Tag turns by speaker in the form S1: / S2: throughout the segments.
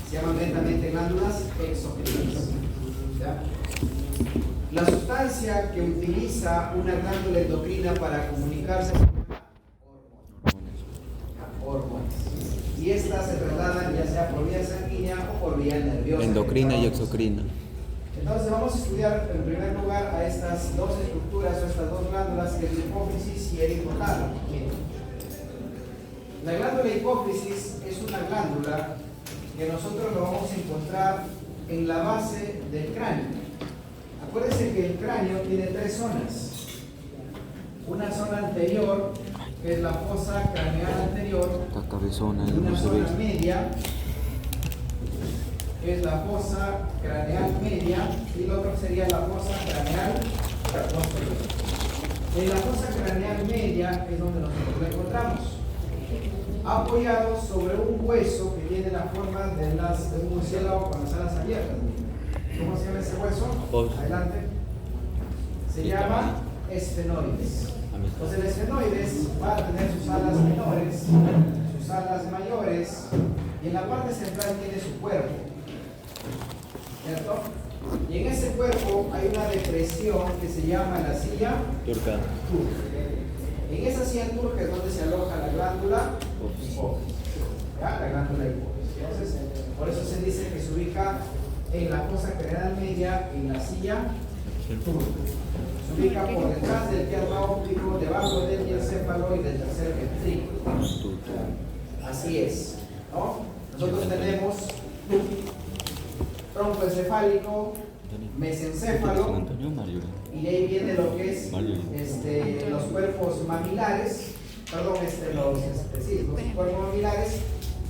S1: Se llaman netamente glándulas exocrinas. ¿Ya? La sustancia que utiliza una glándula endocrina para comunicarse se llama hormonas. Y estas se trasladan ya sea por vía sanguínea o por vía nerviosa.
S2: Endocrina y exocrina.
S1: Entonces vamos a estudiar en primer lugar a estas dos estructuras o estas dos glándulas, que es la hipófisis y el hipotálamo. La glándula hipófisis es una glándula que nosotros lo vamos a encontrar en la base del cráneo. Acuérdense que el cráneo tiene tres zonas. Una zona anterior, que es la fosa craneal anterior. Una zona media, que es la fosa craneal media, y la otra sería la fosa craneal posterior. En la fosa craneal media es donde nosotros lo encontramos, apoyado sobre un hueso que tiene la forma de un murciélago con las alas abiertas. ¿Cómo se llama ese hueso? Adelante. Se llama esfenoides. Entonces el esfenoides va a tener sus alas menores, sus alas mayores, y en la parte central tiene su cuerpo, ¿cierto? Y en ese cuerpo hay una depresión que se llama la silla turca. En esa silla turca es donde se aloja la glándula hipófisis. ¿Ya? La glándula hipófisis. Entonces, por eso se dice que se ubica en la fosa craneal media, en la silla turca. Se ubica por detrás del terno óptico, debajo del diencéfalo y del tercer ventrículo. Así es, ¿no? Nosotros tenemos tronco encefálico, mesencéfalo, y de ahí viene lo que es los cuerpos mamilares, perdón, los cuerpos mamilares,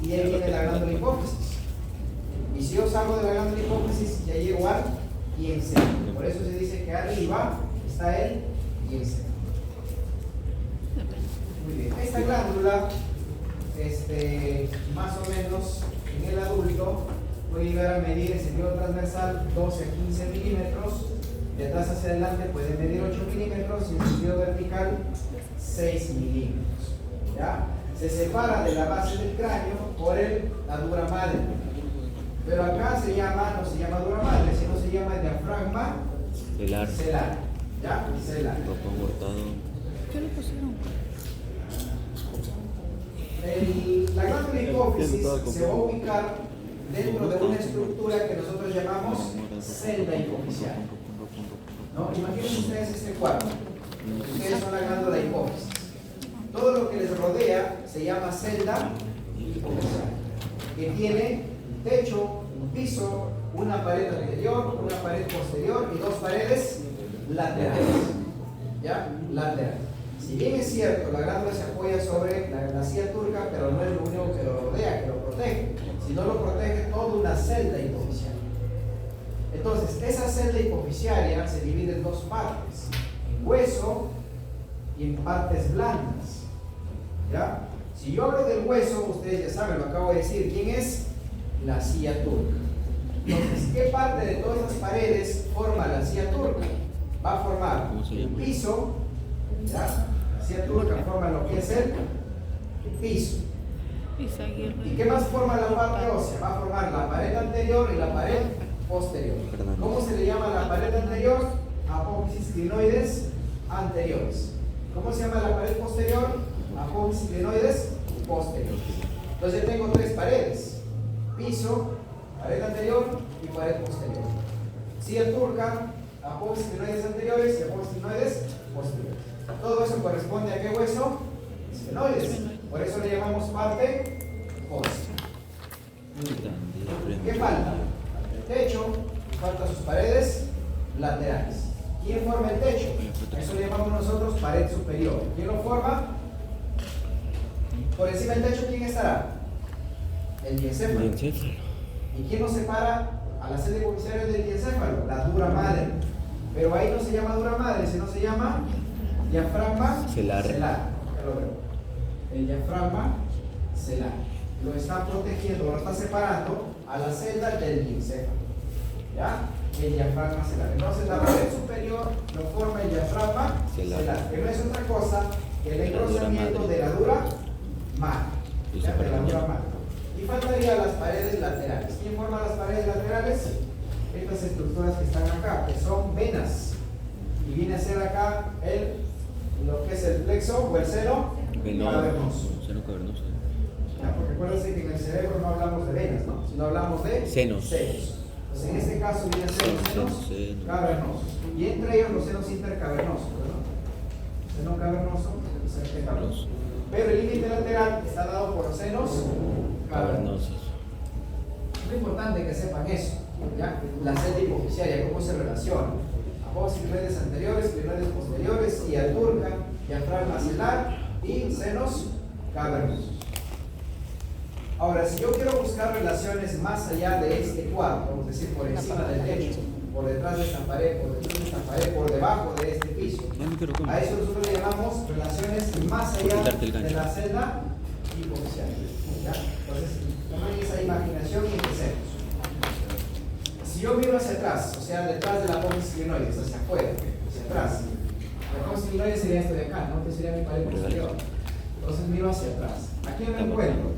S1: y de ahí viene la glándula hipófisis. Y si yo salgo de la glándula hipófisis, ya llego al diencéfalo. Por eso se dice que arriba está el diencéfalo. Muy bien. Esta glándula, más o menos en el adulto, puede llegar a medir en sentido transversal 12 a 15 milímetros, de atrás hacia adelante puede medir 8 milímetros y en sentido vertical 6 milímetros. ¿Ya? Se separa de la base del cráneo por la dura madre. Pero acá no se llama dura madre, sino se llama diafragma celar. ¿Ya? Celar.
S3: ¿Qué le pusieron?
S1: La glándula hipófisis se va a ubicar dentro de una estructura que nosotros llamamos celda hipofisial. ¿No? Imaginen ustedes este cuadro. Ustedes son la glándula hipófisis. Todo lo que les rodea se llama celda hipofisial, que tiene un techo, un piso, una pared anterior, una pared posterior y dos paredes laterales. ¿Ya? Laterales. Si bien es cierto, la glándula se apoya sobre la silla turca, pero no es lo único que lo rodea, que lo protege, sino lo protege toda una celda hipofisial. Entonces, esa celda hipofisiaria se divide en dos partes, en hueso y en partes blandas. ¿Ya? Si yo hablo del hueso, ustedes ya saben, lo acabo de decir, ¿quién es? La silla turca. Entonces, ¿qué parte de todas esas paredes forma la silla turca? Va a formar el piso, ¿ya? La silla turca forma lo que es el piso. ¿Y qué más forma la parte ósea? Va a formar la pared anterior y la pared posterior. ¿Cómo se le llama la pared anterior? Apófisis clinoides anteriores. ¿Cómo se llama la pared posterior? Apófisis clinoides posteriores. Entonces yo tengo tres paredes: piso, pared anterior y pared posterior. Silla turca, apófisis clinoides anteriores y apófisis clinoides posteriores. Todo eso corresponde a qué hueso? Esfenoides. Por eso le llamamos parte ósea. ¿Qué falta? El techo, falta sus paredes laterales. ¿Quién forma el techo? A eso le llamamos nosotros pared superior. ¿Quién lo forma? Por encima del techo, ¿quién estará? El diencéfalo. ¿Y quién nos separa a la celda hipofisial del diencéfalo? La dura madre. Pero ahí no se llama dura madre, sino se llama diafragma celar. Ya lo veo. El diafragma celar lo está protegiendo, lo está separando a la celda del diencéfalo. ¿Ya? El diafragma celar. Entonces la pared superior lo forma el diafragma celar, que no es otra cosa que el engrosamiento de la dura madre. ¿Ya? De la dura madre. Y faltarían las paredes laterales. ¿Quién forma las paredes laterales? Estas estructuras que están acá, que son venas. Y viene a ser acá lo que es el plexo o el seno cavernoso.
S3: Seno cavernoso.
S1: ¿Ya? Porque acuérdense que en el cerebro no hablamos de venas, ¿no? Sino hablamos de
S3: Senos.
S1: Entonces en este caso vienen a ser los senos cavernosos. Y entre ellos los senos intercavernosos, ¿verdad? Seno cavernoso, seno cavernoso. Pero el límite lateral está dado por los senos cavernosos. Es muy importante que sepan eso, ¿ya? La celda hipofisiaria, cómo se relaciona. Apófisis anteriores, clinoides posteriores, silla turca, diafragma celar y senos cavernosos. Ahora, si yo quiero buscar relaciones más allá de este cuadro, es decir, por encima del techo, por detrás de esta pared, por detrás de esta pared, por debajo de este piso, a eso nosotros le llamamos relaciones más allá de la celda hipofisiaria. ¿Ya? Entonces, tomen esa imaginación y empecemos. Si yo miro hacia atrás, o sea, detrás de la apófisis clinoides, hacia afuera, hacia atrás, la apófisis clinoides sería esto de acá, ¿no? Que sería mi pared posterior. Entonces miro hacia atrás. ¿A quién me encuentro?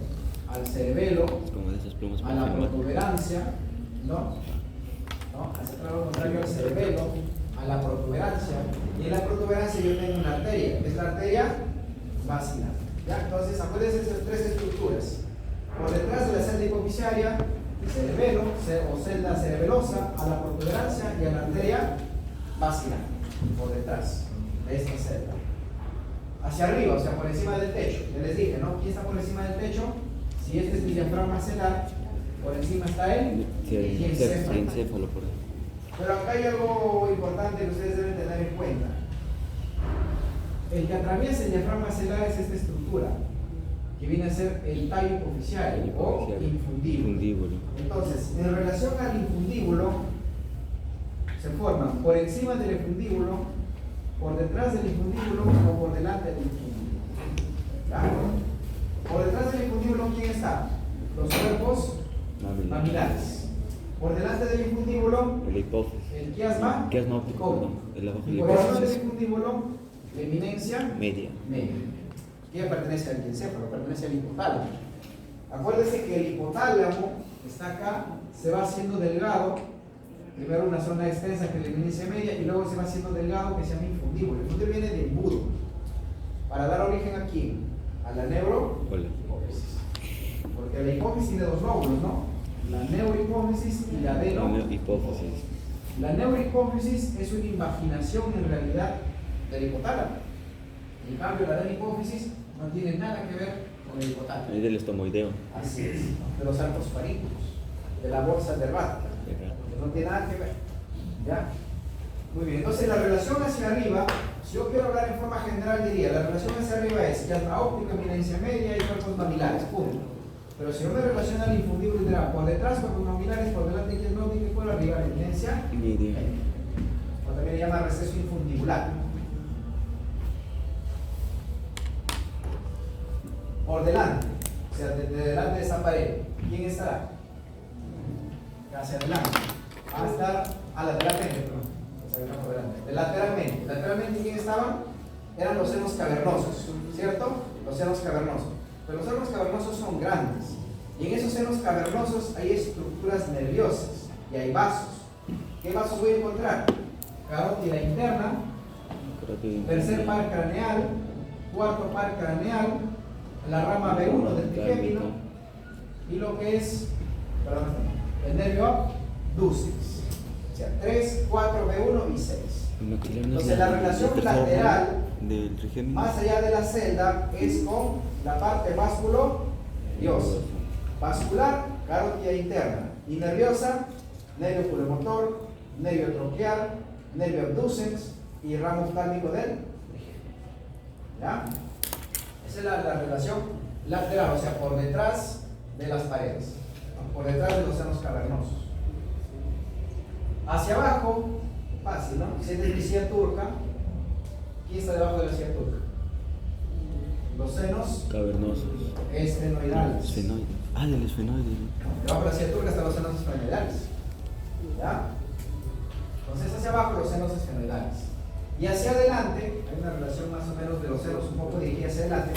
S1: Al cerebelo, a la protuberancia, ¿no? Hacia atrás lo contrario al cerebelo, a la protuberancia, y en la protuberancia yo tengo una arteria, que es la arteria vacinar. ¿Ya? Entonces, acuérdense de esas tres estructuras. Por detrás de la celda hipofisiaria, el cerebelo o celda cerebelosa, a la protuberancia y a la arteria vacinar, por detrás de esta celda. Hacia arriba, o sea, por encima del techo. Ya les dije, ¿no? ¿Quién está por encima del techo? Si este es mi diafragma celar, por encima está el encéfalo. Pero acá hay algo importante que ustedes deben tener en cuenta. El que atraviesa el diafragma celar es esta estructura, que viene a ser el tallo hipofisiario o infundíbulo. Entonces, en relación al infundíbulo, se forman por encima del infundíbulo, por detrás del infundíbulo o por delante del infundíbulo. ¿Claro? Por detrás del infundíbulo, ¿quién está? Los cuerpos mamilares. Por delante del infundíbulo, el quiasma óptico. Y por encima del infundíbulo, la eminencia media. ¿Quién pertenece al encéfalo? Pertenece al hipotálamo. Acuérdense que el hipotálamo está acá, se va haciendo delgado. Primero una zona extensa que es la eminencia media y luego se va haciendo delgado que se llama infundíbulo. El infundíbulo viene de embudo. Para dar origen a quién? A la neurohipófisis. Porque la hipófisis tiene dos lóbulos, ¿no? La neurohipófisis y la adenohipófisis. La neurohipófisis es una invaginación en realidad del hipotálamo. En cambio, la adenohipófisis no tiene nada que ver con el hipotálamo.
S3: Es del estomoideo.
S1: Así es, de los arcos faríngicos, de la bolsa dermática. No tiene nada que ver. ¿Ya? Muy bien, entonces la relación hacia arriba, si yo quiero hablar en forma general, diría, la relación hacia arriba es quiasma óptica, eminencia media y cuerpos mamilares, punto. Pero si yo me relaciono al infundíbulo, dirá, por detrás cuerpos mamilares, por delante quiasma óptica y por arriba la eminencia media. O también le llama receso infundibular. Por delante, o sea, desde delante de esa pared, ¿quién estará? Hacia adelante. Va a estar lateralmente, perdón. Lateralmente, ¿quién estaban? Eran los senos cavernosos, ¿cierto? Los senos cavernosos. Pero los senos cavernosos son grandes. Y en esos senos cavernosos hay estructuras nerviosas y hay vasos. ¿Qué vasos voy a encontrar? Carótida interna, tercer par craneal, cuarto par craneal, la rama B1 del trigémino y lo que es, el nervio abducens. O sea, 3, 4, B1 y 6. Entonces la relación lateral, más allá de la celda, es con la parte vasculo-nerviosa. Vascular, carótida interna. Y nerviosa, nervio pulomotor, nervio troqueal, nervio abducens y ramo oftálmico del trigémino. ¿Ya? Esa es la relación lateral, o sea, por detrás de las paredes, ¿no? Por detrás de los senos cavernosos. Hacia abajo, fácil, ¿no? Si es de la silla turca, ¿quién está debajo de la silla turca? Los senos
S3: cavernosos.
S1: Esfenoidales.
S3: Del esfenoide.
S1: Debajo de la silla turca están los senos esfenoidales. ¿Ya? Entonces hacia abajo los senos esfenoidales. Y hacia adelante, hay una relación más o menos de los senos un poco dirigida hacia adelante.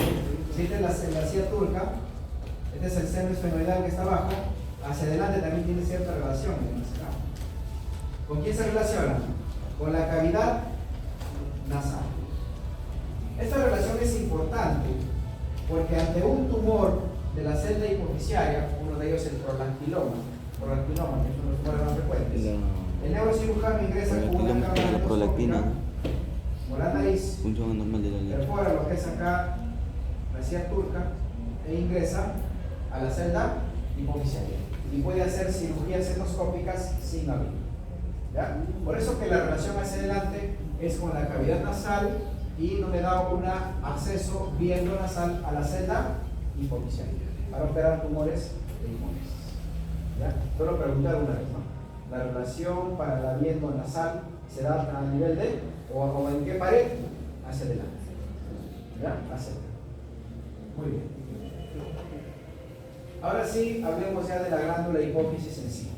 S1: Si es en la silla turca, Este es el seno esfenoidal que está abajo. Hacia adelante también tiene cierta relación. ¿Con quién se relaciona? Con la cavidad nasal. Esta relación es importante porque ante un tumor de la celda hipofisiaria, uno de ellos el prolactiloma, que es uno de los tumores más frecuentes, el neurocirujano ingresa con una cámara
S3: la prolactina,
S1: endoscópica por la nariz,
S3: función anormal de la leche.
S1: perfora lo que es acá la silla turca e ingresa a la celda hipofisiaria y puede hacer cirugías endoscópicas sin abrir. ¿Ya? Por eso que la relación hacia adelante es con la cavidad nasal y no le da un acceso vía endonasal a la celda hipofisiaria para operar tumores de pulmones. ¿Ya? Solo preguntar una vez, ¿no? La relación para la vía endonasal se da a nivel de o en qué pared hacia adelante. ¿Ya? Hacia adelante. Muy bien. Ahora sí, hablemos ya de la glándula hipófisis en sí.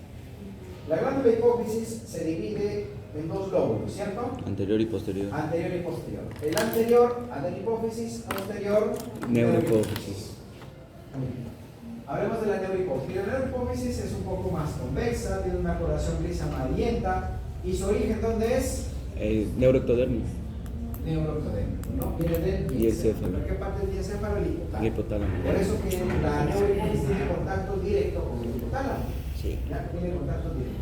S1: La glándula hipófisis se divide en dos lóbulos, ¿cierto?
S3: Anterior y posterior.
S1: Anterior y posterior. El anterior, adenhipófisis, posterior,
S3: Neurohipófisis.
S1: Muy bien. Hablemos de la neurohipófisis. La neurohipófisis es un poco más convexa, tiene una coloración gris amarillenta y su origen, ¿dónde es?
S3: Neuroectodermis.
S1: Neuroectodérmico, ¿no? Viene del
S3: Diencéfalo.
S1: ¿Por qué parte del diencéfalo? El hipotálamo.
S3: El hipotálamo.
S1: Por eso que la neurohipófisis tiene contacto directo con el hipotálamo.
S3: Sí.
S1: Ya tiene contacto directo.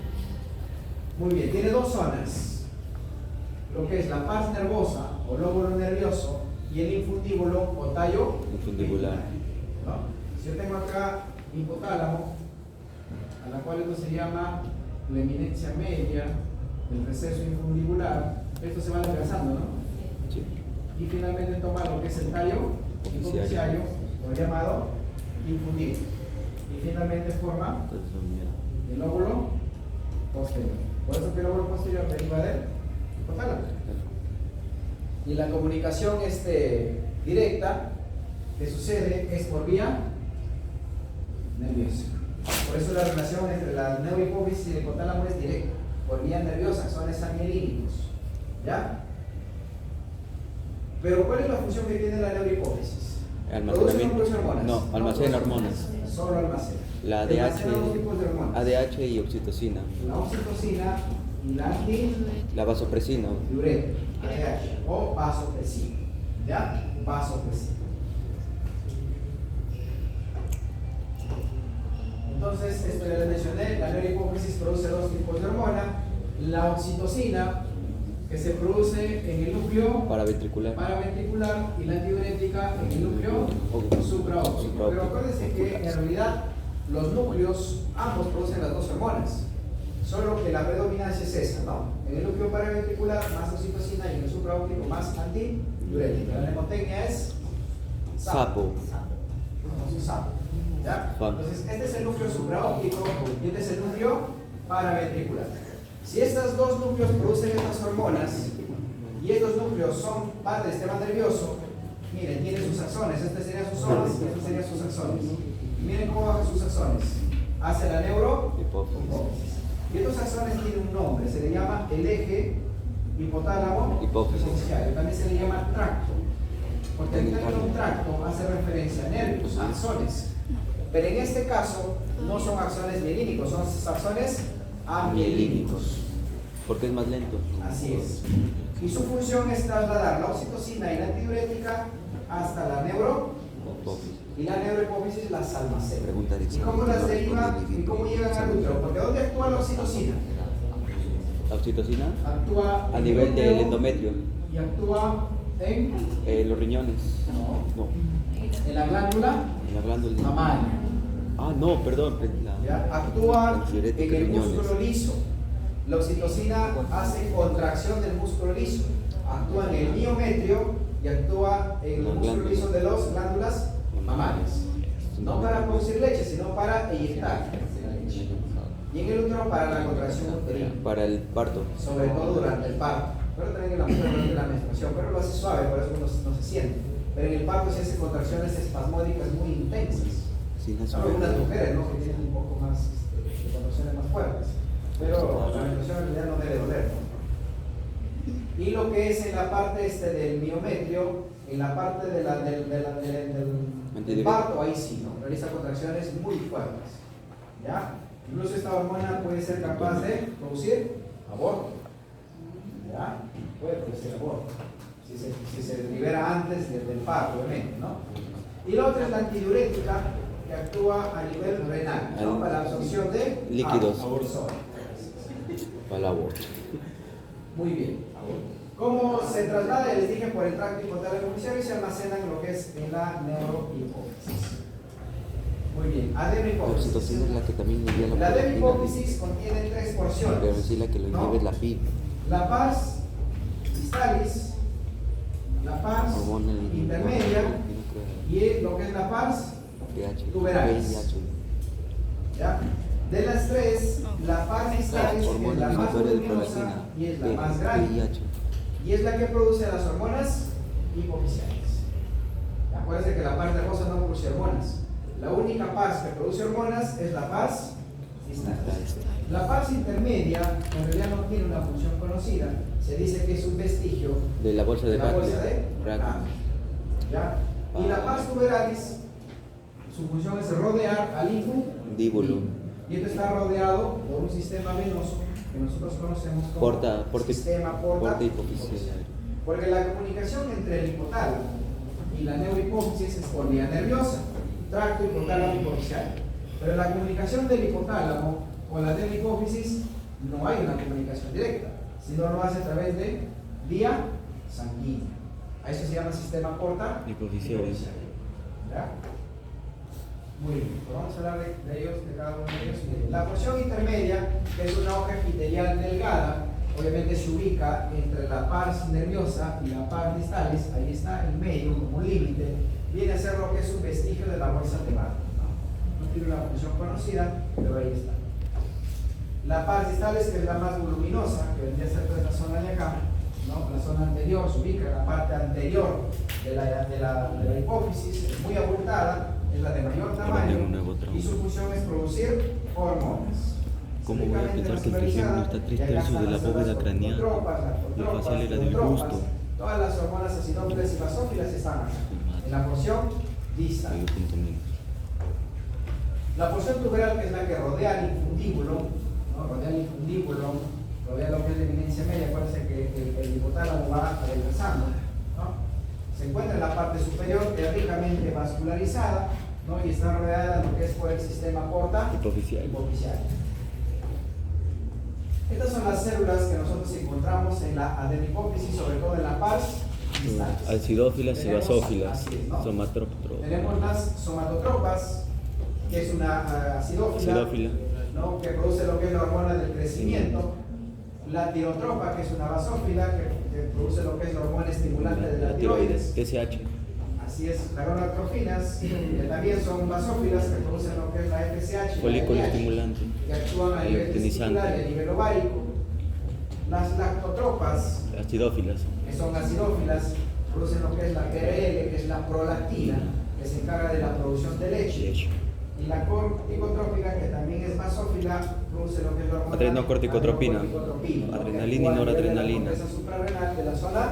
S1: Muy bien, tiene dos zonas. Lo que es la pars nervosa o lóbulo nervioso y el infundíbulo o tallo
S3: Infundibular.
S1: ¿no? Si yo tengo acá hipotálamo, a la cual esto se llama la eminencia media del receso infundibular, esto se va desplazando, ¿no?
S3: Sí.
S1: Y finalmente toma lo que es el tallo hipofisiario, o llamado infundíbulo. Y finalmente forma
S3: Entonces, mira.
S1: el lóbulo posterior. Por eso que el lóbulo posterior deriva del hipotálamo. Y la comunicación directa que sucede es por vía nerviosa. Por eso la relación entre la neurohipófisis y el hipotálamo es directa, por vía nerviosa, axones amielínicos. ¿Ya? Pero ¿cuál es la función que tiene la neurohipófisis?
S3: Almacenamiento.
S1: ¿Produce hormonas?
S3: No, almacena hormonas.
S1: Solo almacena.
S3: La
S1: Almacena dos tipos de hormonas.
S3: ADH y oxitocina.
S1: La oxitocina y la
S3: La vasopresina.
S1: diurética, ADH, o vasopresina. ¿Ya? Vasopresina. Entonces, esto ya les mencioné, la neurohipófisis produce dos tipos de hormona. La oxitocina, que se produce en el núcleo
S3: Paraventricular.
S1: paraventricular, y la antidiurética en el núcleo supraóptico. Pero acuérdense que en realidad los núcleos ambos producen las dos hormonas, solo que la predominancia es esa, ¿no? En el núcleo paraventricular más oxitocina y en el supraóptico más antidiurética. La mnemotecnia es
S3: Sapo.
S1: Sapo. ¿Ya? Entonces, este es el núcleo supraóptico y este es el núcleo paraventricular. Si estos dos núcleos producen estas hormonas y estos núcleos son parte del sistema nervioso, miren, tienen sus axones, este serían sus zonas y estos serían sus axones. Y miren cómo bajan sus axones hacia la neurohipófisis. Y estos axones tienen un nombre, se le llama el eje hipotálamo hipofisiario, también se le llama tracto, porque el término tracto hace referencia a nervios, a axones. Pero en este caso no son axones mielínicos, son axones amielínicos.
S3: Porque es más lento.
S1: Así es. Y su función es trasladar la oxitocina y la antidiurética hasta la neurohipófisis. Y la neurohipófisis las almacena. ¿Y cómo las deriva y cómo llegan al útero? Porque ¿dónde actúa la oxitocina?
S3: La oxitocina
S1: Actúa
S3: a nivel del endometrio.
S1: y actúa en
S3: Los riñones. No.
S1: en la glándula
S3: En la glándula.
S1: mamaria.
S3: Ah, no, perdón.
S1: ¿Ya? Actúa
S3: Antidiurética,
S1: en el
S3: riñones.
S1: músculo liso. La oxitocina hace contracción del músculo liso. Actúa en el miometrio y actúa en el músculo liso de las glándulas mamarias. No para producir leche, sino para eyectar la leche. Y en el útero para la contracción uterina.
S3: Para el parto.
S1: Sobre todo durante el parto. Pero también en la mujer durante la menstruación, pero lo hace suave, por eso no se siente. Pero en el parto se hace contracciones espasmódicas muy intensas.
S3: Sí,
S1: Algunas mujeres, ¿no? Que tienen un poco más de contracciones más fuertes. Pero la menstruación en realidad no debe doler, ¿no? Y lo que es en la parte del miometrio, en la parte del parto, ahí sí, ¿no? realiza contracciones muy fuertes. ¿Ya? Incluso esta hormona puede ser capaz de producir aborto. ¿Ya? Puede producir aborto. Si se libera antes del parto, obviamente, ¿no? Y la otra es la antidiurética, que actúa a nivel renal, ¿no? Para la absorción de
S3: líquidos.
S1: agua.
S3: Para el aborto.
S1: Muy bien. ¿Cómo se traslada? Ya les dije, por el tracto hipotalamo-hipofisiario y se almacena en lo que es en la neurohipófisis. Muy bien.
S3: La oxitocina es la que también inhibe la
S1: La
S3: proteína.
S1: adenohipófisis contiene tres
S3: Pero
S1: porciones.
S3: sí la que lo inhibe es la PIB.
S1: La pars distalis, la pars
S3: Hormona
S1: intermedia y lo que es la pars tuberalis. ¿Ya? De las tres, la pars distalis es la más voluminosa y es la más grande. Y es la que produce las hormonas hipofisiales. Acuérdense que la pars nerviosa no produce hormonas. La única pars que produce hormonas es la pars distalis. La pars intermedia en realidad no tiene una función conocida. Se dice que es un vestigio
S3: de la bolsa de Brackley.
S1: ¿Ya? Y la pars tuberalis, su función es rodear al infundíbulo. Y esto está rodeado por un sistema venoso que nosotros conocemos como sistema porta hipofisiario. Porque la comunicación entre el hipotálamo y la neurohipófisis es por vía nerviosa, tracto hipotálamo hipofisiario. Pero la comunicación del hipotálamo con la neurohipófisis no hay una comunicación directa, sino lo hace a través de vía sanguínea. A eso se llama sistema porta hipofisiario. ¿Ya? Muy bien, pues vamos a hablar de ellos, de cada uno de ellos. La porción intermedia, que es una hoja epitelial delgada, obviamente se ubica entre la pars nerviosa y la pars distalis, ahí está en medio, como un límite, viene a ser lo que es un vestigio de la bolsa de Barton. No tiene una función conocida, pero ahí está. La pars distalis, que es la más voluminosa, que vendría a ser toda esta zona de acá, ¿no? La zona anterior se ubica en la parte anterior de la hipófisis, es muy abultada, es la de mayor tamaño y su función es producir hormonas.
S2: ¿Cómo voy a pensar que el trigémino está 3/3 de la bóveda craneal? La facial era del gusto.
S1: Todas las hormonas acidófilas y basófilas están acá, en la porción distal. La porción tuberal, que es la que rodea el infundíbulo, ¿no? Rodea lo que es la eminencia media. Acuérdense que el hipotálamo va adelgazando, ¿no? Se encuentra en la parte superior, que es ricamente vascularizada, ¿no? Y está rodeada de lo que es por el sistema porta hipofisiario. Estas son las células que nosotros encontramos en la adenopófisis, sobre todo en la pars distalis.
S2: Acidófilas y basófilas,
S1: ¿no?
S2: somatótropas.
S1: Tenemos las somatotropas, que es una acidófila, ¿no? Que produce lo que es la hormona del crecimiento. La tirotropa, que es una basófila, que produce lo que es la hormona estimulante de la tiroides.
S2: TSH.
S1: Así es, las gonadotrofinas, que también son basófilas, que producen lo que es la FSH,
S2: Folículo
S1: la LH,
S2: estimulante.
S1: que actúan a nivel testicular y a nivel ovárico. Las lactotropas,
S2: Acidófilas.
S1: que son acidófilas, producen lo que es la PRL, que es la prolactina, que se encarga de la producción de leche. Y la corticotrópica, que también es basófila, produce lo que es la hormona
S2: Adrenocorticotropina. Adrenalina y noradrenalina.
S1: Esa suprarrenal de la zona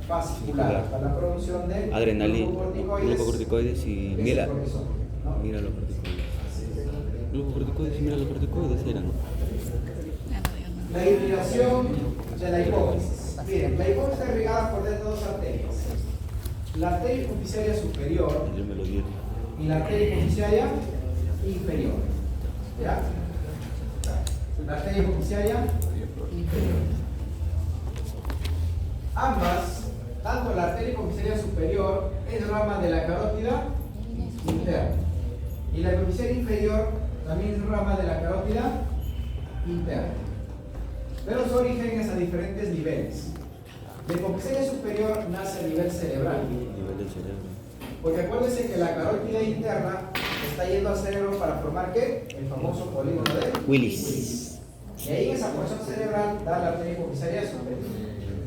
S1: vascular para la producción de
S2: Adrenalina,
S1: glucocorticoides
S2: glucocorticoides y
S1: que
S2: mira,
S1: es el cortisol, ¿no?
S2: mira los corticoides. Glucocorticoides y mira los corticoides eran.
S1: La irrigación de la hipófisis. Miren, la hipófisis está irrigada por dentro de dos arterias. La arteria hipofisiaria superior
S2: Yo me lo dieron.
S1: y la arteria hipofisiaria inferior. ¿Ya? La arteria hipofisiaria inferior. Ambas, tanto la arteria hipofisiaria superior es rama de la carótida interna y la hipofisiaria inferior también es rama de la carótida interna. Pero su origen es a diferentes niveles. La hipofisiaria superior nace a nivel cerebral.
S2: Nivel del cerebro.
S1: Porque acuérdense que la carótida interna está yendo al cerebro para formar ¿qué? El famoso polígono de
S2: Willis.
S1: Y ahí en esa porción cerebral da la arteria hipofisiaria superior.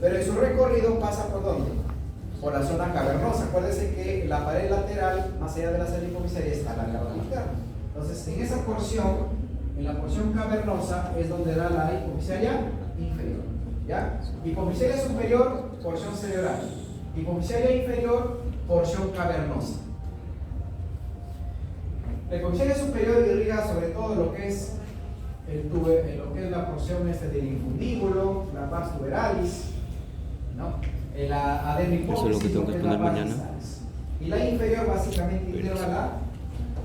S1: Pero en su recorrido pasa por ¿dónde? Por la zona cavernosa. Acuérdense que la pared lateral, más allá de la arteria hipofisiaria, está la carótida interna. Entonces, en esa porción, en la porción cavernosa, es donde da la hipofisiaria inferior. ¿Ya? Hipofisiaria superior, porción cerebral. Hipofisiaria inferior, porción cavernosa. La hipofisiaria superior irriga sobre todo lo que es lo que es la porción del infundíbulo, la pars tuberalis, ¿no? La adenohipófisis,
S2: Eso es lo que tengo que
S1: es
S2: exponer
S1: la pars
S2: mañana.
S1: distans. Y la inferior básicamente inerva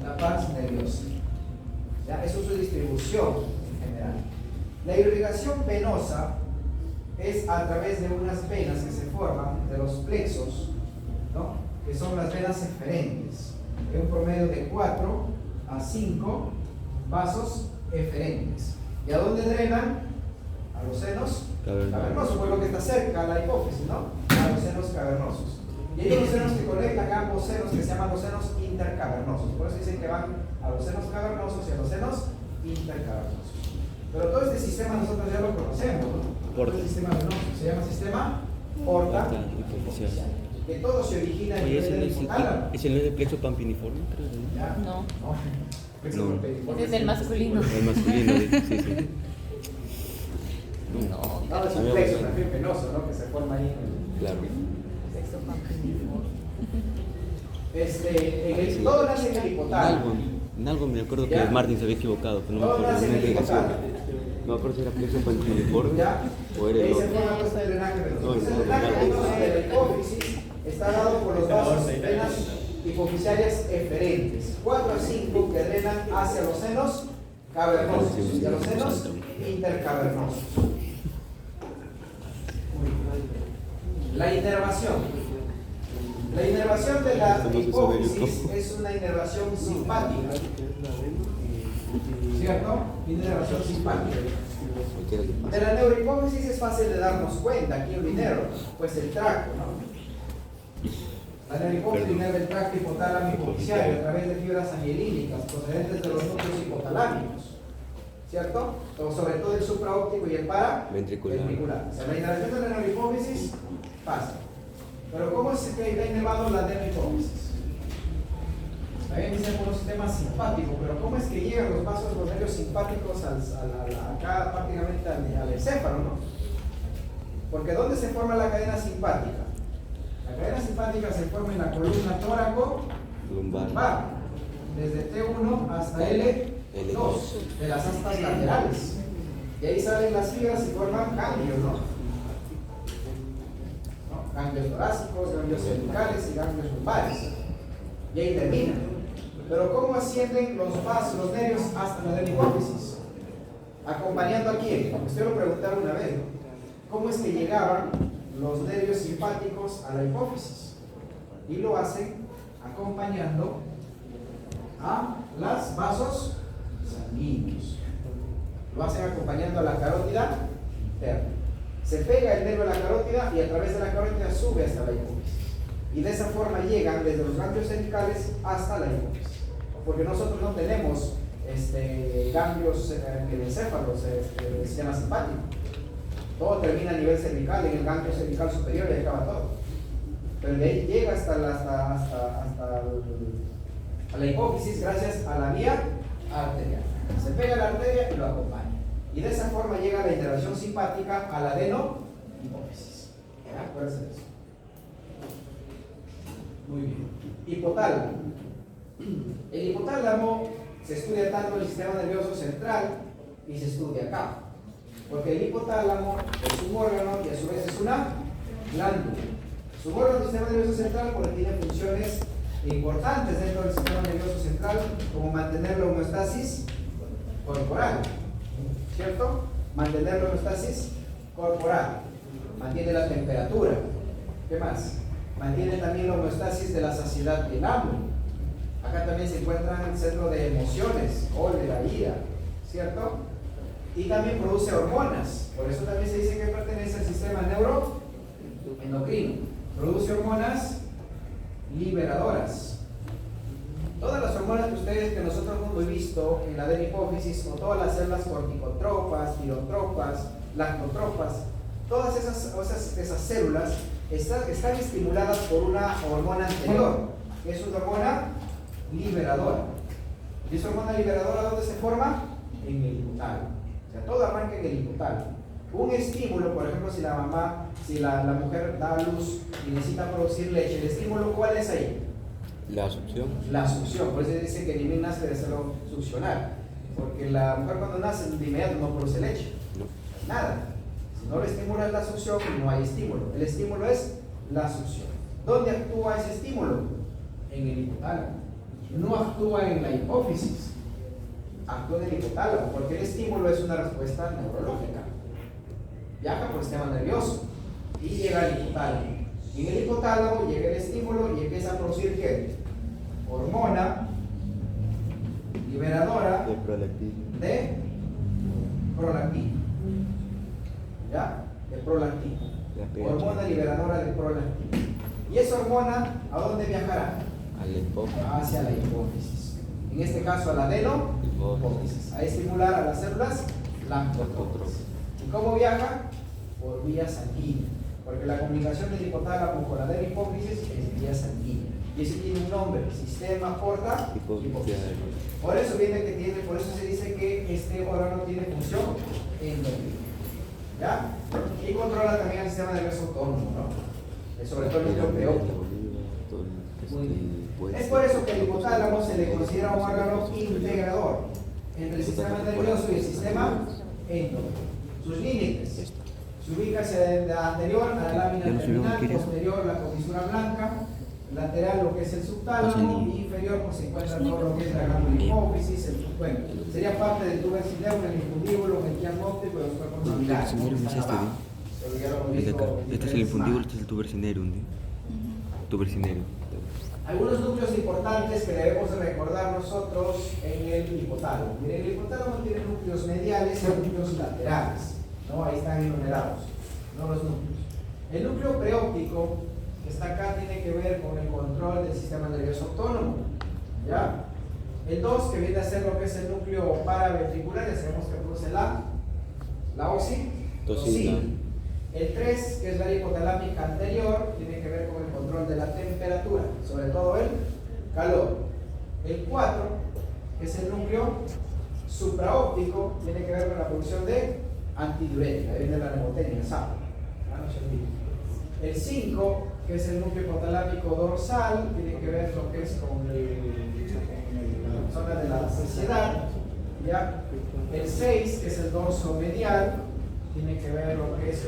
S1: la pars nerviosa. ¿Ya? Eso es su distribución en general. La irrigación venosa es a través de unas venas que se forman de los plexos, ¿no? Que son las venas eferentes. Hay un promedio de 4 a 5 vasos eferentes. ¿Y a dónde drenan? A los senos cavernosos, por lo que está cerca a la hipófisis, ¿no? A los senos cavernosos. Y hay unos senos que conectan ambos senos que se llaman los senos intercavernosos. Por eso dicen que van a los senos cavernosos y a los senos intercavernosos. Pero todo este sistema nosotros ya lo conocemos, ¿no? Todo el sistema venoso se llama sistema porta hipofisial. Que todo se origina en
S2: Oye,
S1: el nivel del hipotálamo.
S2: ¿ese no es el plexo pampiniforme, creo?
S1: Ya.
S4: No.
S1: No.
S4: Ese es el masculino.
S2: El masculino, sí.
S1: No, es un plexo también venoso, ¿no? Que se forma ahí en
S3: Claro.
S4: Sexo pampiniforme.
S1: todo nace en el hipotálamo.
S2: En algo me acuerdo que
S1: ¿Ya?
S2: Martín se había equivocado, pero no me
S1: Todo
S2: acuerdo.
S1: nace en
S2: Una
S1: el
S2: irrigación.
S1: hipotálamo.
S2: No me acuerdo si era plexo pampiniforme
S1: ¿Ya?
S2: o era
S1: Ahí
S2: el
S1: se
S2: otro.
S1: forma todo el drenaje venoso.
S2: No,
S1: Entonces,
S2: no,
S1: el drenaje
S2: no,
S1: venoso
S2: no.
S1: de la hipófisis está dado por los vasos venas hipofisiarias eferentes. 4 a 5 que drenan hacia los senos cavernosos y a los senos intercavernosos. La inervación. La inervación de la hipófisis es una inervación simpática. ¿Cierto? Inervación simpática.
S3: Cualquiera que pase.
S1: De la neurohipófisis es fácil de darnos cuenta. ¿Quién lo inerva? Pues el tracto, ¿no? La neurohipófisis inerva el tracto hipotálamo hipofisiario a través de fibras angiolínicas procedentes de los núcleos hipotalámicos. ¿Cierto? O sobre todo el supraóptico y el
S3: Ventricular.
S1: ventricular. O sea, la inervación de la neurohipófisis pasa. Pero ¿cómo es que está inervado la adenohipófisis? También dicen por un sistema simpático, pero ¿cómo es que llegan los vasos, los nervios simpáticos acá prácticamente al encéfalo, ¿no? Porque ¿dónde se forma la cadena simpática? La cadena simpática se forma en la columna tóraco-lumbar, desde T1 hasta L2, de las astas laterales. Y ahí salen las fibras y forman ganglios, ¿no? Ganglios torácicos, ganglios cervicales y ganglios lumbares. Y ahí terminan. Pero ¿cómo ascienden los vasos, los nervios hasta la adenohipófisis? ¿Acompañando a quién? Usted lo preguntaron una vez, ¿no? ¿Cómo es que llegaban los nervios simpáticos a la hipófisis? Y lo hacen acompañando a los vasos sanguíneos. Lo hacen acompañando a la carótida interna. Se pega el nervio a la carótida y a través de la carótida sube hasta la hipófisis. Y de esa forma llegan desde los ganglios cervicales hasta la hipófisis. Porque nosotros no tenemos ganglios en el encéfalo, el sistema simpático. Todo termina a nivel cervical, en el ganglio cervical superior y acaba todo. Pero de ahí llega hasta la hipófisis gracias a la vía arterial. Se pega la arteria y lo acompaña. Y de esa forma llega la inervación simpática a la adenohipófisis. ¿Ya? Acuérdense de eso. Muy bien. Hipotálamo. El hipotálamo se estudia tanto en el sistema nervioso central y se estudia acá. Porque el hipotálamo es un órgano y a su vez es una glándula. Es un órgano del sistema nervioso central porque tiene funciones importantes dentro del sistema nervioso central, como mantener la homeostasis corporal. ¿Cierto? Mantener la homeostasis corporal. Mantiene la temperatura. ¿Qué más? Mantiene también la homeostasis de la saciedad y el hambre. Acá también se encuentra el centro de emociones, cólera, ira, ¿cierto? Y también produce hormonas. Por eso también se dice que pertenece al sistema neuroendocrino. Produce hormonas liberadoras. Todas las hormonas que nosotros hemos visto en la adenohipófisis, o todas las células corticotropas, tirotropas, lactotropas, todas esas células están estimuladas por una hormona anterior, que es una hormona liberadora. ¿Y esa hormona liberadora dónde se forma? En el hipotálamo. O sea, todo arranca en el hipotálamo. Un estímulo, por ejemplo, si la mujer da a luz y necesita producir leche, el estímulo, ¿cuál es ahí?
S3: La succión.
S1: La succión, por eso dice que ni bien nace de hacerlo succionar, porque la mujer cuando nace de inmediato no produce leche,
S3: No.
S1: nada. Si no le estimulas la succión, no hay estímulo. El estímulo es la succión. ¿Dónde actúa ese estímulo? En el hipotálamo. No actúa en la hipófisis, actúa en el hipotálamo, porque el estímulo es una respuesta neurológica. Viaja por el sistema nervioso y llega al hipotálamo. Y en el hipotálamo llega el estímulo y empieza a producir ¿qué? Hormona liberadora
S2: De prolactina.
S1: de prolactina. ¿Ya? De prolactina.
S3: La pH.
S1: Hormona liberadora de prolactina. ¿Y esa hormona a dónde viajará?
S3: Al hipófisis.
S1: Hacia la hipófisis. En este caso a la adenohipófisis. A estimular a las células lactotróficas. ¿Y cómo viaja? Por vía sanguínea. Porque la comunicación del hipotálamo con la adenohipófisis es vía sanguínea. Y ese tiene un nombre, sistema porta hipófisis. Por eso por eso se dice que este órgano tiene función endocrina. ¿Ya? Y controla también el sistema nervioso autónomo, ¿no? Sobre todo el núcleo preóptico. Es por eso que el hipotálamo se le considera un órgano integrador entre el sistema nervioso y el sistema endocrino. Sus límites se ubica hacia la anterior a la lámina terminal, posterior la comisura blanca, lateral lo que es el subtálamo y inferior pues se encuentra todo lo que es la glándula hipófisis, bueno, sería parte del tubo ensindémico, el infundíbulo, el triángulo óptico y los cuerpos mamulares.
S2: Este es el infundíbulo, este es el tubercinerum. Tubercinerum.
S1: Algunos núcleos importantes que debemos recordar nosotros en el hipotálamo. Miren, el hipotálamo tiene núcleos mediales y núcleos laterales, ¿no? Ahí están enumerados, no los núcleos. El núcleo preóptico que está acá tiene que ver con el control del sistema nervioso autónomo, ¿ya? El 2, que viene a ser lo que es el núcleo paraventricular, ya sabemos que produce la oxitocina. El 3, que es la área hipotalámica anterior, tiene que ver con el control de la temperatura, sobre todo el calor. El 4, que es el núcleo supraóptico, tiene que ver con la producción de antidiurética, ahí viene la nemotenia, el sapo. El 5, que es el núcleo hipotalámico dorsal, tiene que ver lo que es con la zona de la saciedad, ¿ya? El 6, que es el dorso medial, tiene que ver lo que es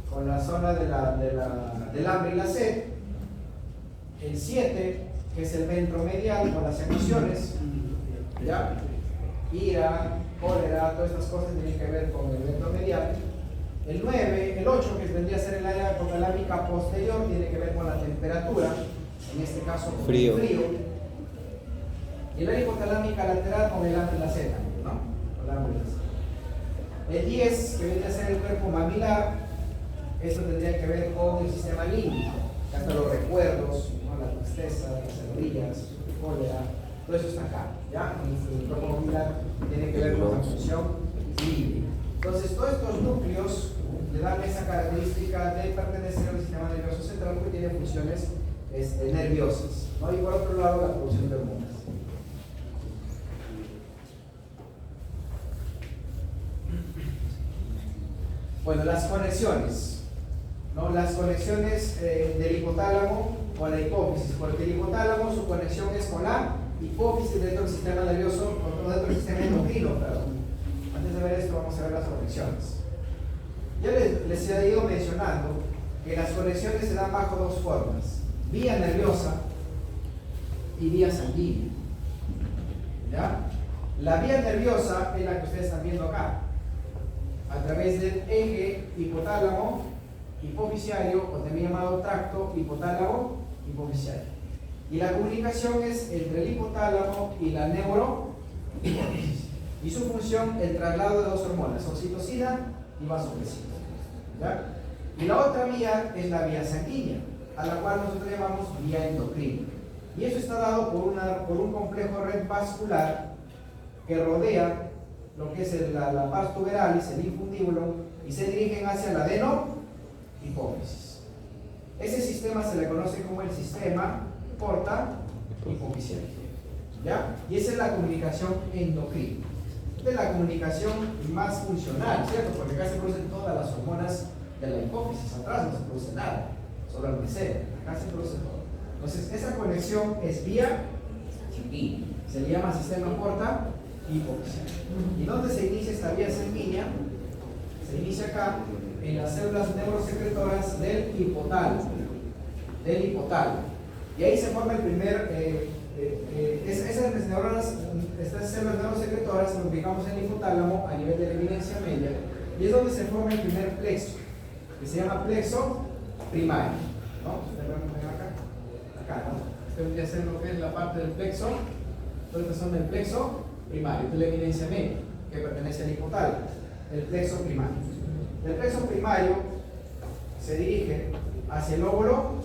S1: con la zona del hambre y la sed. El 7, que es el ventromedial, con las emociones, ¿ya? Ira, cólera, todas estas cosas tienen que ver con el ventromedial. El 9, el 8, que vendría a ser el área hipotalámica posterior, tiene que ver con la temperatura, en este caso con
S3: Frío.
S1: el frío. Y el área hipotalámica lateral con el hambre y la sed, ¿no? Con el hambre y la sed. El 10, que viene a ser el cuerpo mamilar, eso tendría que ver con el sistema límbico, hasta los recuerdos, ¿no? La tristeza, las alegrías, la cólera, todo eso está acá, ¿ya? El cuerpo mamilar tiene que ver con la función límbica. Entonces, todos estos núcleos le dan esa característica de pertenecer al sistema nervioso central porque tiene funciones nerviosas, ¿no? Y por otro lado, la producción de hormonas. Bueno, las conexiones, ¿no? Las conexiones del hipotálamo con la hipófisis, porque el hipotálamo su conexión es con la hipófisis dentro del sistema nervioso, o dentro del sistema endocrino, perdón. Antes de ver esto vamos a ver las conexiones. Ya les he ido mencionando que las conexiones se dan bajo dos formas, vía nerviosa y vía sanguínea, ¿ya? La vía nerviosa es la que ustedes están viendo acá, a través del eje hipotálamo hipofisiario, o también llamado tracto hipotálamo hipofisiario. Y la comunicación es entre el hipotálamo y la neurohipófisis. Y su función, el traslado de dos hormonas, oxitocina y vasopresina, ¿ya? Y la otra vía es la vía sanguínea, a la cual nosotros llamamos vía endocrina. Y eso está dado por un complejo red vascular que rodea lo que es la pars tuberalis, el infundíbulo, y se dirigen hacia la adenohipófisis. Ese sistema se le conoce como el sistema porta hipofisiario, ¿ya? Y esa es la comunicación endocrina. Esta es la comunicación más funcional, ¿cierto? Porque acá se producen todas las hormonas de la hipófisis, atrás no se produce nada, solo el mesero, acá se produce todo. Entonces, esa conexión es vía sanguínea. Se le llama sistema porta hipófisis. ¿Y dónde se inicia esta vía sanguínea? Se inicia acá en las células neurosecretoras del hipotálamo. Del hipotálamo. Y ahí se forma el primer. Esas neuronas, estas células neurosecretoras las ubicamos en el hipotálamo a nivel de la eminencia media. Y es donde se forma el primer plexo, que se llama plexo primario. ¿No? Acá, ¿no? Este vendría a ser lo que es la parte del plexo. Entonces son el plexo primario, esta es la eminencia media, que pertenece al hipotálamo. El plexo primario. El plexo primario se dirige hacia el lóbulo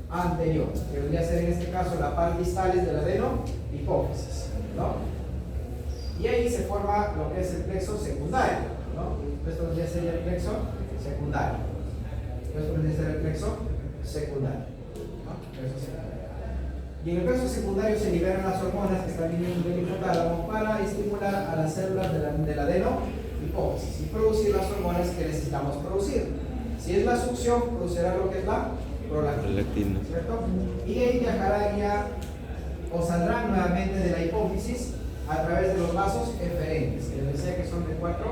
S1: anterior, que vendría a ser en este caso la parte distales de la adenohipófisis, ¿no? Y ahí se forma lo que es el plexo secundario, ¿no? Esto vendría a ser el plexo secundario. Esto vendría a ser el plexo secundario, ¿no? Plexo secundario. Y en el plexo secundario se liberan las hormonas que están viniendo del hipotálamo para estimular a las células de la adenohipófisis y producir las hormonas que necesitamos producir. Si es la succión, producirá lo que es la prolactina, ¿cierto? Y ahí viajará ya o saldrán nuevamente de la hipófisis a través de los vasos eferentes, que les decía que son de 4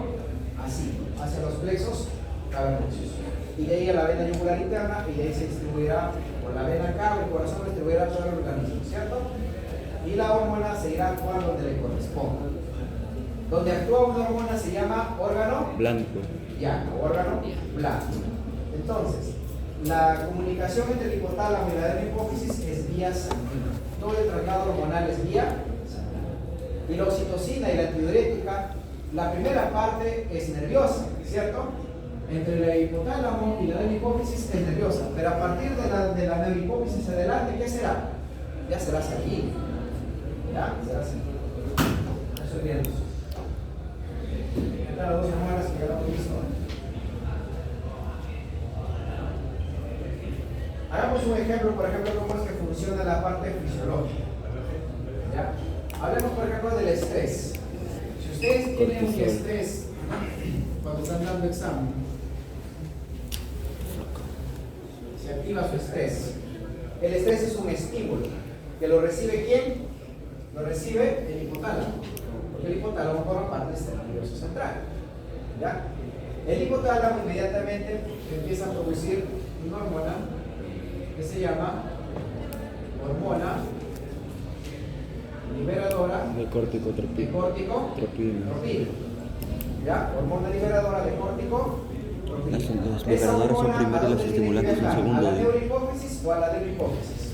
S1: a 5, hacia los plexos cavernosos. Y de ahí a la vena yugular interna, y de ahí se distribuirá por la vena cava, el corazón distribuirá a todo el organismo, ¿cierto? Y la hormona se irá a actuar donde le corresponda. Donde actúa una hormona se llama órgano
S2: blanco.
S1: Ya, órgano blanco. Entonces, la comunicación entre el hipotálamo y la adenohipófisis es vía sanguínea. Todo el traslado hormonal es vía sanguínea. Y la oxitocina y la antidiurética, la primera parte es nerviosa, ¿cierto? Entre la hipotálamo y la adenohipófisis es nerviosa, pero a partir de la adenohipófisis adelante, ¿qué será? Ya será sanguínea. ¿Ya? Será sanguínea. Eso es bien. Estas las dos hormonas que ya lo hemos visto. Hagamos un ejemplo, por ejemplo, cómo es que funciona la parte fisiológica. ¿Ya? Hablemos, por ejemplo, del estrés. Si ustedes tienen un estrés cuando están dando examen, se activa su estrés. El estrés es un estímulo. ¿Que lo recibe quién? Lo recibe el hipotálamo. Porque el hipotálamo forma parte del sistema nervioso central. ¿Ya? El hipotálamo inmediatamente empieza a producir una hormona que se llama hormona liberadora
S2: De corticotropina.
S1: ¿Ya? Hormona liberadora de corticotropina.
S2: Los liberadores son primero y los estimulantes son segundo.
S1: ¿A la neurohipófisis o a la adenohipófisis?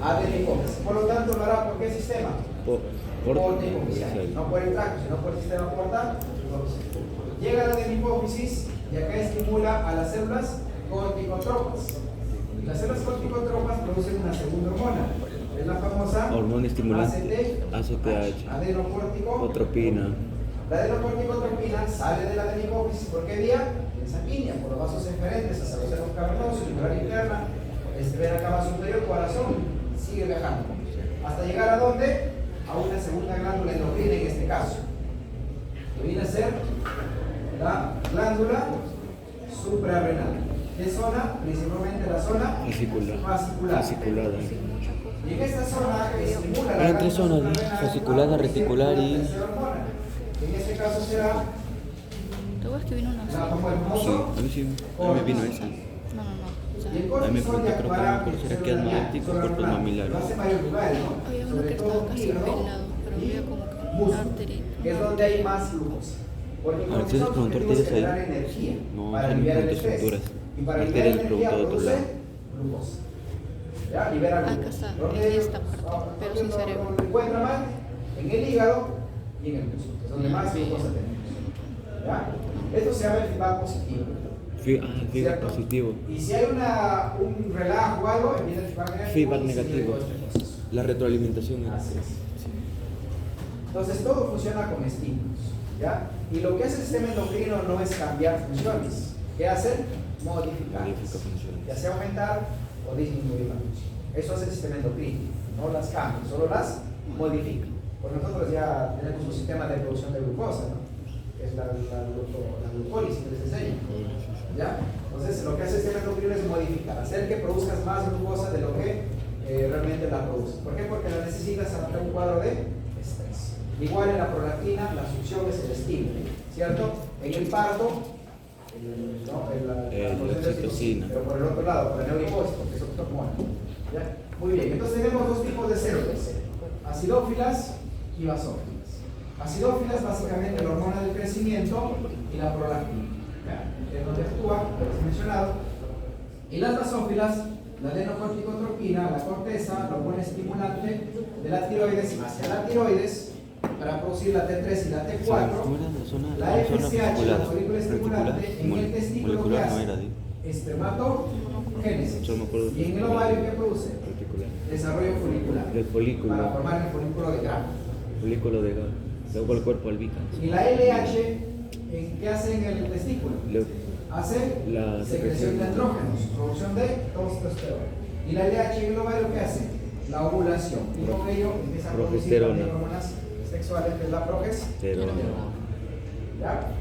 S1: Adenohipófisis. Por lo tanto, lo hará por qué sistema? Porta hipofisial. No por el tracto, sino por el sistema porta hipofisial. Llega a la adenohipófisis y acá estimula a las células corticotropas. Las células corticotropas producen una segunda hormona, es la famosa
S2: hormona estimulante ACTH,
S1: adenocorticotropina. La adenocorticotropina sale de la adenohipófisis, ¿por qué vía? En sanguínea, por los vasos eferentes hacia los senos cavernosos, yugular interna, vena cava superior, corazón, sigue viajando. ¿Hasta llegar a dónde? A una segunda glándula endocrina en este caso, que viene a ser la glándula suprarrenal. ¿Qué zona? Principalmente la zona fasciculada. Y en esta zona estimula la
S2: entre zonas, fasciculada, reticular y...
S1: En este caso será
S4: ¿Tú ves que vino una
S1: la
S4: sola?
S1: famosa
S2: A mí sí, a mí me vino esa.
S4: No. O sea,
S1: Y el
S2: A mí me
S1: cortisol
S2: preguntó, creo que
S1: actuará
S2: me parecerá
S1: en
S2: que es
S1: células
S2: magnético, cuerpos mamilares.
S1: Lo hace en varios lugares, ¿no?
S4: había uno
S1: Sobre
S4: que
S1: todo
S4: estaba casi
S1: hígado
S4: pelado, pero
S1: y
S4: había como que una
S1: músculo,
S4: arteria.
S1: que es donde hay más glucosa. Porque el
S2: A ver, ¿tienes
S1: cortisol
S2: preguntar
S1: tiene que
S2: arterias ahí?
S1: generar energía
S2: No,
S1: para
S2: son
S1: aliviar el
S2: preguntas
S1: estrés.
S2: futuras.
S1: Y para
S2: Arterias
S1: aliviar
S2: les
S1: energía
S2: pregunto de otro
S1: produce
S2: lado.
S1: glucosa. ¿Ya? Libera
S4: Acá
S1: glucosa.
S4: está,
S1: ¿Dónde
S4: en esta parte, pero sin cerebro.
S1: ¿Dónde encuentra más? En el hígado y en el músculo, que es donde más glucosa tenemos. ¿Ya? Esto se llama el feedback positivo.
S2: Feedback
S1: ¿Cierto?
S2: positivo.
S1: Y si hay un relajo o algo, empieza el
S2: Feedback
S1: y sigue
S2: negativo.
S1: todo este proceso.
S2: La retroalimentación.
S1: Así es. Entonces todo funciona con estímulos, ¿ya? Y lo que hace el sistema endocrino no es cambiar funciones. ¿Qué hace? Modificar.
S2: Modifica funciones.
S1: Ya sea aumentar o disminuir la función. Eso hace el sistema endocrino. No las cambia, solo las modifica. Pues nosotros ya tenemos un sistema de producción de glucosa, ¿no? Que es la glucólisis que les enseño. ¿Ya? Entonces lo que hace el sistema endocrino es modificar, hacer que produzcas más glucosa de lo que realmente la produce. ¿Por qué? Porque la necesitas ante un cuadro de estrés. Igual en la prolactina, la succión es el estímulo, ¿cierto? En el parto,
S2: la oxitocina.
S1: pero por el otro lado, por el neuropósito, que es otra hormona. ¿Ya? Muy bien, entonces tenemos dos tipos de células, acidófilas y basófilas. Acidófilas, básicamente la hormona del crecimiento y la prolactina, ¿ya? Es donde actúa, como he mencionado. Y las basófilas, la adenocorticotropina, la corteza, la hormona estimulante de la tiroides hacia la tiroides para producir la T3 y la T4. La FSH, la folícula estimulante, en el testículo que hace espermatogénesis. Y en el ovario, ¿qué produce? Desarrollo folicular.
S2: El folículo.
S1: Para formar el folículo de Graham.
S2: Folículo de Graham. Luego el cuerpo albicans.
S1: Y la LH, ¿qué hace en el testículo? Hace
S2: la
S1: secreción de andrógenos, producción de testosterona. Y la LH en el ovario, ¿qué hace? La ovulación. Y con ello empieza a producir también hormonas sexuales, que es la progesterona. ¿Ya?